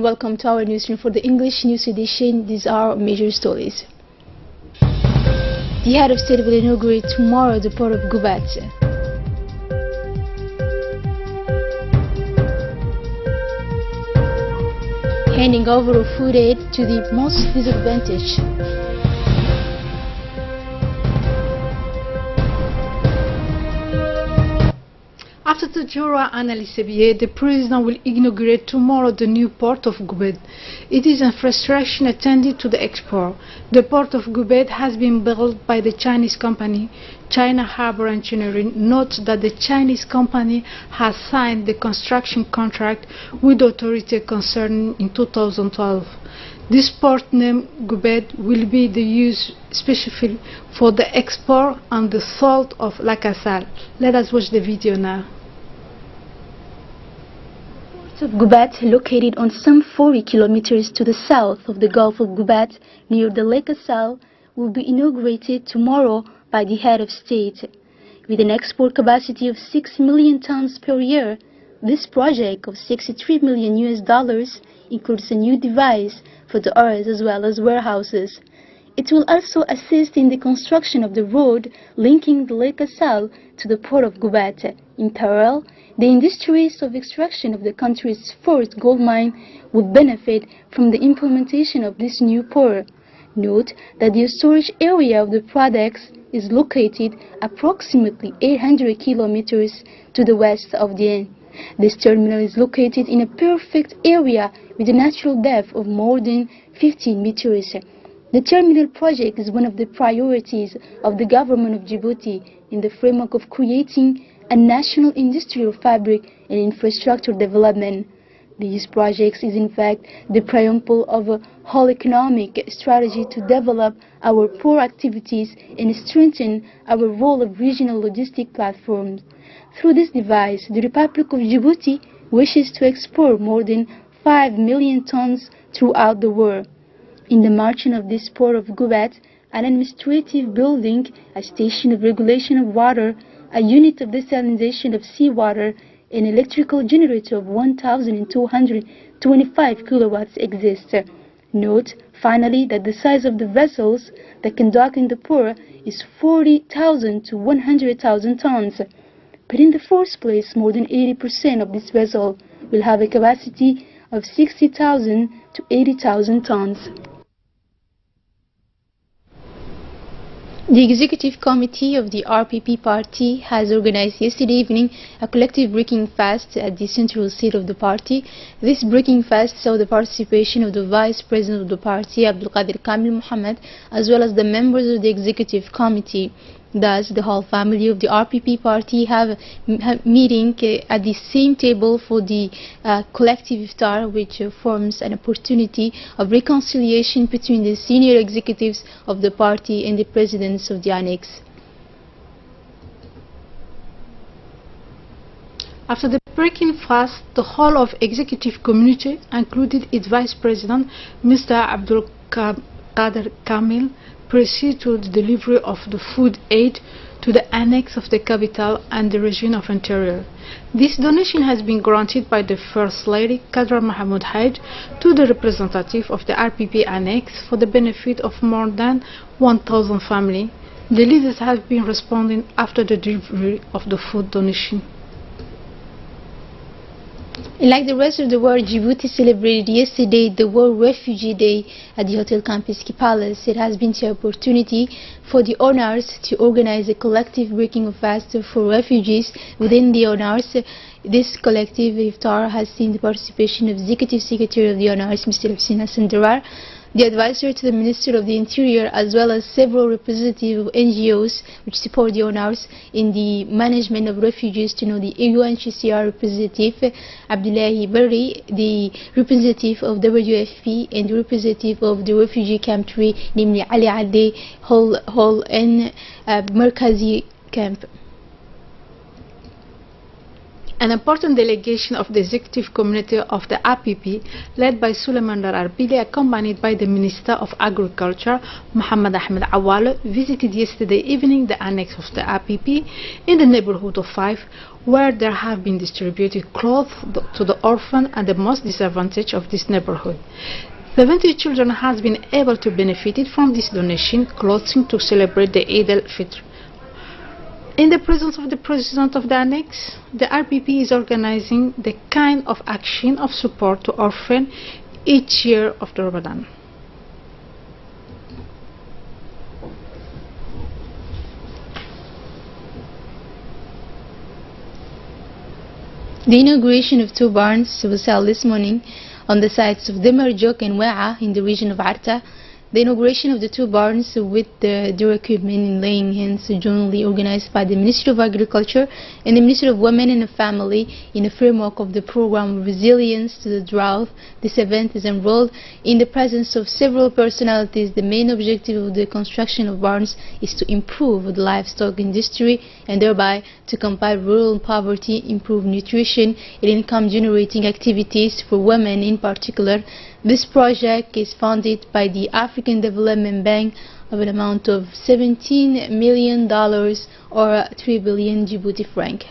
welcome to our newsroom for the English news edition. These are major stories. The head of state will inaugurate tomorrow the port of Gubat. Handing over of food aid to the most disadvantaged. After the thorough analysis, the President will inaugurate tomorrow the new port of Gubat. It is infrastructure attended to the export. The port of Gubat has been built by the Chinese company, China Harbour Engineering. Note that the Chinese company has signed the construction contract with the authority concerned in 2012. This port named Gubat will be used specifically for the export and the salt of Lacasal. Let us watch the video now. Of Gubat, located on some 40 kilometers to the south of the Gulf of Gubat near the Lake Assal, will be inaugurated tomorrow by the head of state. With an export capacity of 6 million tons per year, this project of $63 million includes a new device for the earth as well as warehouses. It will also assist in the construction of the road linking the Lake Assal to the port of Gubat. In parallel, the industries of extraction of the country's fourth gold mine would benefit from the implementation of this new port. Note that the storage area of the products is located approximately 800 kilometers to the west of the end. This terminal is located in a perfect area with a natural depth of more than 15 meters. The terminal project is one of the priorities of the government of Djibouti in the framework of creating a national industrial fabric and infrastructure development. These projects is in fact the preamble of a whole economic strategy to develop our port activities and strengthen our role of regional logistic platforms. Through this device, the Republic of Djibouti wishes to export more than 5 million tons throughout the world. In the margin of this port of Gubat, an administrative building, a station of regulation of water, a unit of desalination of seawater, an electrical generator of 1,225 kilowatts exists. Note, finally, that the size of the vessels that can dock in the port is 40,000 to 100,000 tons. But in the first place, more than 80% of this vessel will have a capacity of 60,000 to 80,000 tons. The Executive Committee of the RPP party has organized yesterday evening a collective breaking fast at the central seat of the party. This breaking fast saw the participation of the Vice President of the party, Abdulkadir Kamil Mohammed, as well as the members of the Executive Committee. Thus, the whole family of the RPP party have a meeting at the same table for the collective iftar, which forms an opportunity of reconciliation between the senior executives of the party and the presidents of the annex. After the breaking fast, the whole of executive community, included its Vice President, Mr. Abdulkadir Kamil, proceed to the delivery of the food aid to the annex of the capital and the region of interior. This donation has been granted by the First Lady, Kadra Mahmoud Haid, to the representative of the RPP annex for the benefit of more than 1,000 families. The leaders have been responding after the delivery of the food donation. Like the rest of the world, Djibouti celebrated yesterday the World Refugee Day at the Hotel Campiski Palace. It has been an opportunity for the honors to organize a collective breaking of fast for refugees. Within the honors, this collective iftar has seen the participation of Executive Secretary of the honors, Mr. Hussein Hassan Darar, the advisor to the Minister of the Interior, as well as several representatives of NGOs which support the honors in the management of refugees, to know the UNHCR representative Abdullahi Barri, the representative of WFP, and the representative of the refugee camp 3, namely Ali Ade Hall and Merkazi camp. An important delegation of the executive committee of the APP, led by Suleiman Arbili, accompanied by the Minister of Agriculture, Mohamed Ahmed Awale, visited yesterday evening the annex of the APP in the neighborhood of Fife, where there have been distributed clothes to the orphan and the most disadvantaged of this neighborhood. 70 children have been able to benefit from this donation clothing to celebrate the Eid al-Fitr. In the presence of the president of the annex, the RPP is organizing the kind of action of support to orphans each year of the Ramadan. The inauguration of 2 barns was held this morning on the sites of Demerjok and Wa'a in the region of Arta. The inauguration of the 2 barns with their equipment and laying hens jointly organized by the Ministry of Agriculture and the Ministry of Women and Family in the framework of the program Resilience to the Drought. This event is enrolled in the presence of several personalities. The main objective of the construction of barns is to improve the livestock industry and thereby to combat rural poverty, improve nutrition and income generating activities for women in particular. This project is funded by the African Development Bank of an amount of $17 million or 3 billion Djibouti franc.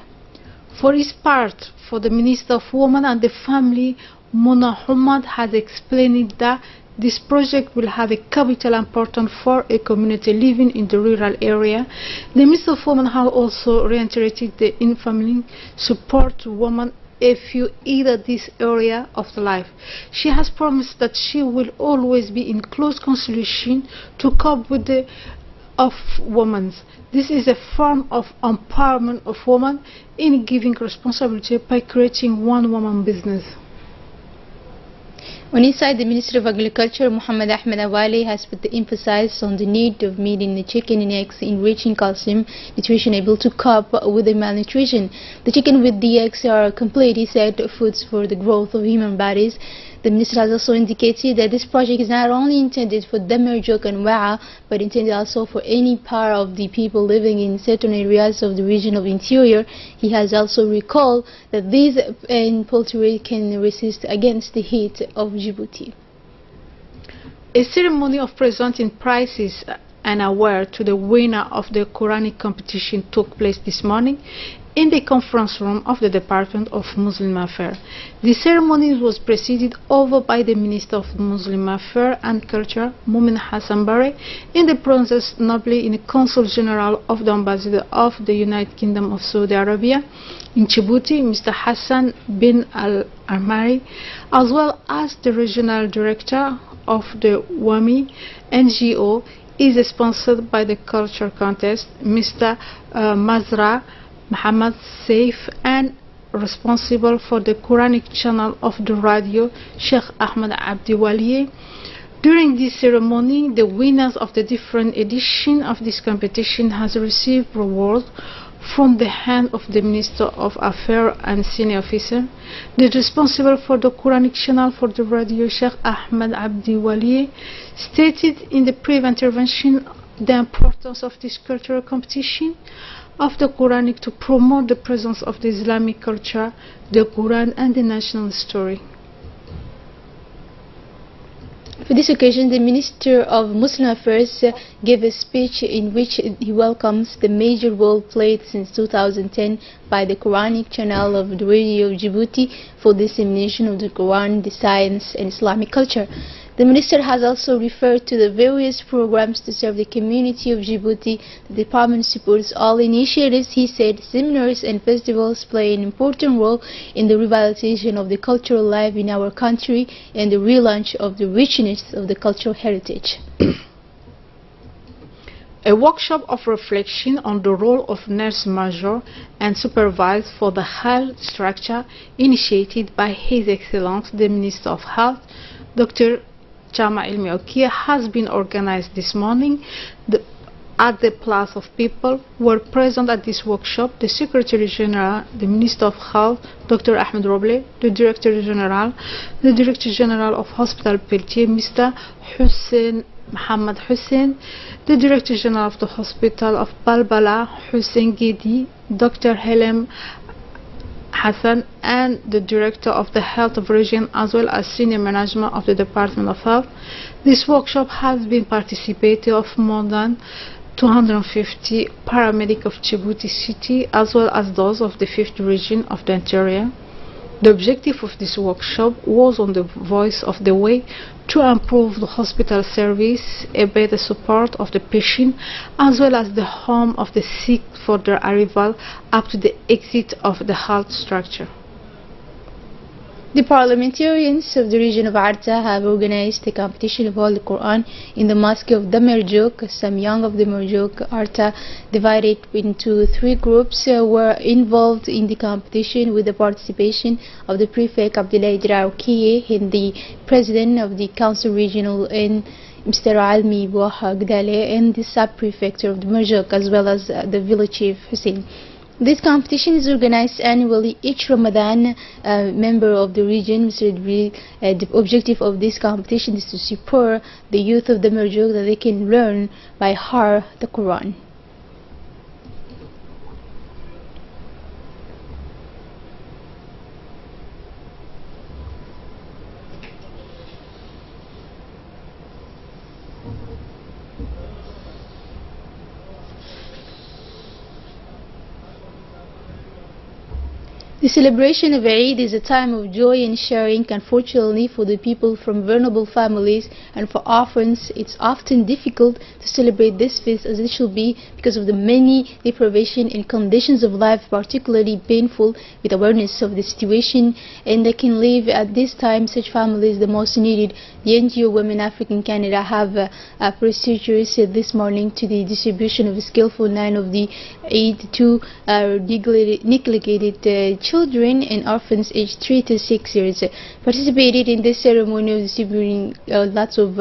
For his part, for the Minister of Women and the Family, Mona Hamad has explained that this project will have a capital importance for a community living in the rural area. The Minister of Women has also reiterated the in-family support to women if you either this area of life. She has promised that she will always be in close consultation to cope with the of women. This is a form of empowerment of women in giving responsibility by creating one woman business. On his side, the Minister of Agriculture, Mohamed Ahmed Awale, has put the emphasis on the need of meeting the chicken and eggs enriched in calcium nutrition able to cope with the malnutrition. The chicken with the eggs are complete, he said, foods for the growth of human bodies. The Minister has also indicated that this project is not only intended for Demerjok and Wa'a, but intended also for any part of the people living in certain areas of the region of interior. He has also recalled that these poultry can resist against the heat of Djibouti. A ceremony of presenting prizes and award to the winner of the Quranic competition took place this morning in the conference room of the Department of Muslim Affairs. The ceremony was presided over by the Minister of Muslim Affairs and Culture, Mumin Hassan Bare, in the presence notably in the Consul General of the Ambassador of the United Kingdom of Saudi Arabia in Djibouti, Mr. Hassan bin Al-Amari, as well as the Regional Director of the WAMI NGO, is sponsored by the Culture Contest, Mr. Mazra Muhammad Saif, and responsible for the Quranic channel of the radio, Sheikh Ahmed Abdiwaliye. During this ceremony, the winners of the different editions of this competition has received rewards from the hand of the Minister of Affairs and senior officer. The responsible for the Quranic channel for the radio, Sheikh Ahmed Abdiwaliye, stated in the previous intervention the importance of this cultural competition of the Quranic to promote the presence of the Islamic culture, the Quran and the national story. For this occasion, the Minister of Muslim Affairs gave a speech in which he welcomes the major role played since 2010 by the Quranic channel of the radio of Djibouti for dissemination of the Quran, the science and Islamic culture. The Minister has also referred to the various programs to serve the community of Djibouti. The department supports all initiatives. He said seminars and festivals play an important role in the revitalization of the cultural life in our country and the relaunch of the richness of the cultural heritage. A workshop of reflection on the role of nurse major and supervisor for the health structure initiated by His Excellency the Minister of Health, Dr. Chama Ilmi Okia, has been organized this morning at the Place of People. Were present at this workshop the Secretary General, the Minister of Health, Dr. Ahmed Roble, the Director General of Hospital Peltier, Mr. Hussein Mohammed Hussein, the Director General of the Hospital of Balbala, Hussein Gedi, Dr. Helem Hassan, and the Director of the Health of Region, as well as Senior Management of the Department of Health. This workshop has been participated of more than 250 paramedics of Djibouti City, as well as those of the 5th region of the interior. The objective of this workshop was on the voice of the way to improve the hospital service, a better support of the patient, as well as the home of the sick for their arrival up to the exit of the health structure. The parliamentarians of the region of Arta have organized a competition of Holy Quran in the mosque of Damerjuk. Some young of Damerjuk, Arta, divided into 3 groups, were involved in the competition with the participation of the prefect Abdullah Idraukiye and the president of the council regional in Mr. Almi Bouhagdale and the sub-prefect of Damerjuk, as well as the village chief Hussein. This competition is organized annually each Ramadan. Member of the region, Mr. Idri, the objective of this competition is to support the youth of the Damerjuk that they can learn by heart the Quran. The celebration of Eid is a time of joy and sharing. Unfortunately, for the people from vulnerable families and for orphans, it's often difficult to celebrate this feast as it should be because of the many deprivation and conditions of life, particularly painful. With awareness of the situation and they can live at this time, such families the most needed. The NGO Women African Canada have procedures this morning to the distribution of a skillful 9 of the aid to neglected children and orphans aged 3 to 6 years. Participated in this ceremony of distributing lots of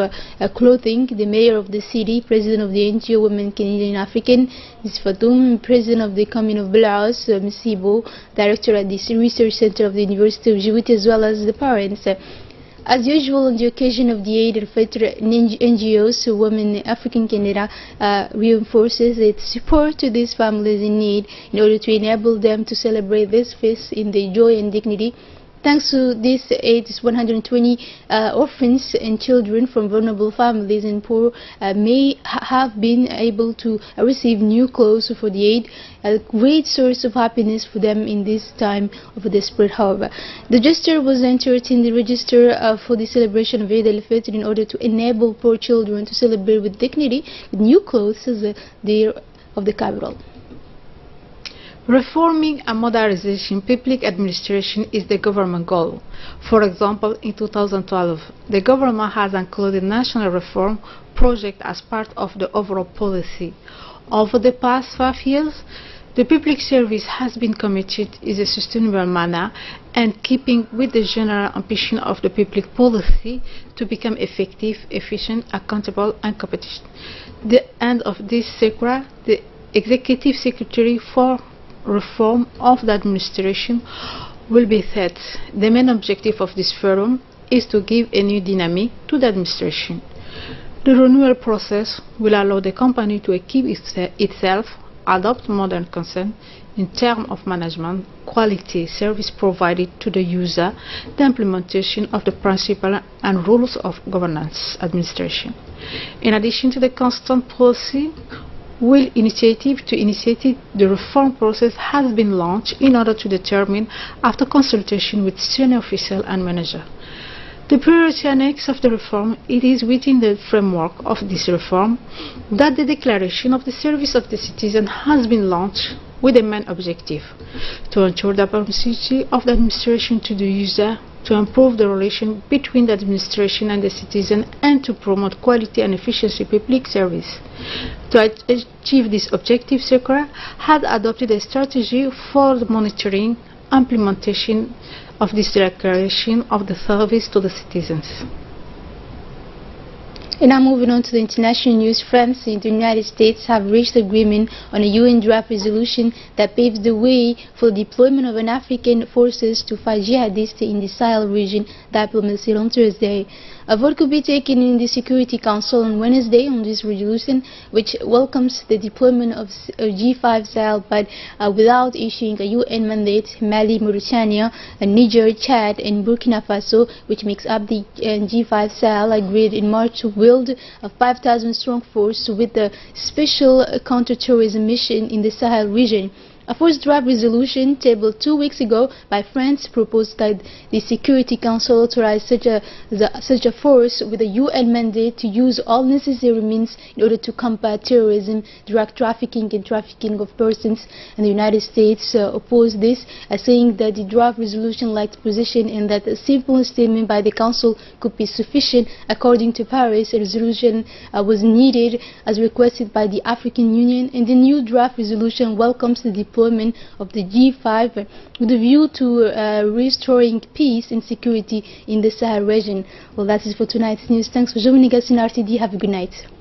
clothing. The mayor of the city, president of the NGO Women Canadian African, Ms. Fatoum, president of the commune of Belaos, Ms. Sibo, director at the research center of the University of Djibouti, as well as the parents. As usual, on the occasion of the Eid al-Fitr, NGOs, Women African Canada, reinforces its support to these families in need in order to enable them to celebrate this feast in their joy and dignity. Thanks to this aid, 120 orphans and children from vulnerable families and poor may have been able to receive new clothes for the aid, a great source of happiness for them in this time of desperate hope. The gesture was entered in the register for the celebration of Eid al-Fitr in order to enable poor children to celebrate with dignity with new clothes as the day of the capital. Reforming and modernizing public administration is the government goal. For example, in 2012, the government has included national reform project as part of the overall policy. Over the past 5 years, the public service has been committed in a sustainable manner and keeping with the general ambition of the public policy to become effective, efficient, accountable and competitive. The end of this SECRA, the Executive Secretary for Reform of the Administration, will be set. The main objective of this forum is to give a new dynamic to the administration. The renewal process will allow the company to equip itself, adopt modern concepts in terms of management, quality, service provided to the user, the implementation of the principles and rules of governance administration. In addition to the constant policy, the reform process has been launched in order to determine, after consultation with senior official and manager, the priority annex of the reform. It is within the framework of this reform that the declaration of the service of the citizen has been launched with the main objective to ensure the proximity of the administration to the user, to improve the relation between the administration and the citizen, and to promote quality and efficiency public service. To achieve this objective, SECRA had adopted a strategy for the monitoring implementation of this declaration of the service to the citizens. And now moving on to the international news, France and the United States have reached agreement on a UN draft resolution that paves the way for the deployment of an African forces to fight jihadists in the Sahel region. Diplomacy on Thursday. A vote could be taken in the Security Council on Wednesday on this resolution, which welcomes the deployment of G5 Sahel, but without issuing a UN mandate. Mali, Mauritania, Niger, Chad, and Burkina Faso, which makes up the G5 Sahel, agreed in March to wield a 5,000-strong force with the special counter-terrorism mission in the Sahel region. A first draft resolution tabled 2 weeks ago by France proposed that the Security Council authorize such a force with a UN mandate to use all necessary means in order to combat terrorism, drug trafficking, and trafficking of persons. And the United States opposed this, saying that the draft resolution lacked position and that a simple statement by the Council could be sufficient. According to Paris, a resolution was needed as requested by the African Union, and the new draft resolution welcomes the deployment of the G5 with a view to restoring peace and security in the Sahel region. Well, that is for tonight's news. Thanks for joining us in RTD. Have a good night.